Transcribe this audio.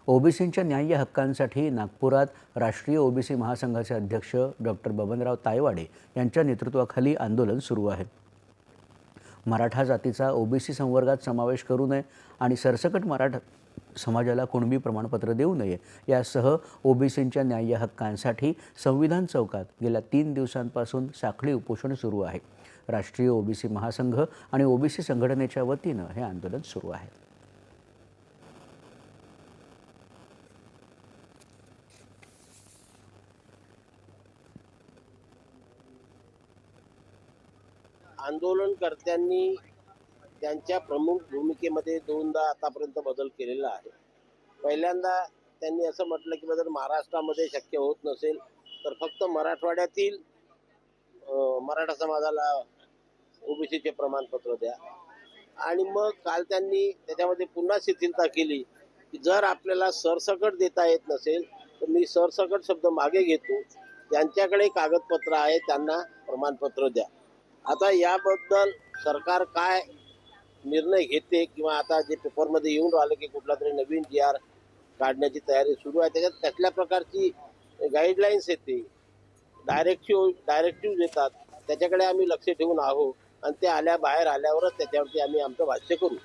ओबीसींच्या न्याय्य हक्कांसाठी नागपुरात राष्ट्रीय ओबीसी महासंघाचे अध्यक्ष डॉक्टर बबनराव तायवाडे यांच्या नेतृत्वाखाली आंदोलन सुरू आहे। मराठा जातीचा ओबीसी संवर्गात समावेश करू नये आणि सरसकट मराठा समाजाला कुणबी प्रमाणपत्र देऊ नये यासह ओबीसींच्या न्याय्य हक्कांसाठी संविधान चौकात गेल्या 3 दिवसांपासून साखळी उपोषण सुरू आहे। राष्ट्रीय ओबीसी महासंघ आणि ओबीसी संघटनेच्या वतीनं हे आंदोलन सुरू आहे। आंदोलनकर्त्यांनी त्यांच्या प्रमुख भूमिकेमध्ये दोनदा आतापर्यंत बदल केलेला आहे। पहिल्यांदा त्यांनी असं म्हटलं की जर महाराष्ट्रामध्ये शक्य होत नसेल तर फक्त मराठवाड्यातील मराठा समाजाला ओबीसीचे प्रमाणपत्र द्या। आणि मग काल त्यांनी त्याच्यामध्ये पुन्हा शिथिलता केली की जर आपल्याला सरसकट देता येत नसेल तर मी सरसकट शब्द मागे घेतो, ज्यांच्याकडे कागदपत्र आहे त्यांना प्रमाणपत्र द्या। आता याबद्दल सरकार काय निर्णय घेते किंवा आता जे पेपरमध्ये येऊन राहिलं की कुठला तरी नवीन GR काढण्याची तयारी सुरू आहे, त्याच्यात कसल्या प्रकारची गाईडलाईन्स येते, डायरेक्टिव्ह येतात, त्याच्याकडे आम्ही लक्ष ठेवून आहोत आणि ते बाहेर आल्यावरच त्याच्यावरती आम्ही आमचं भाष्य करू।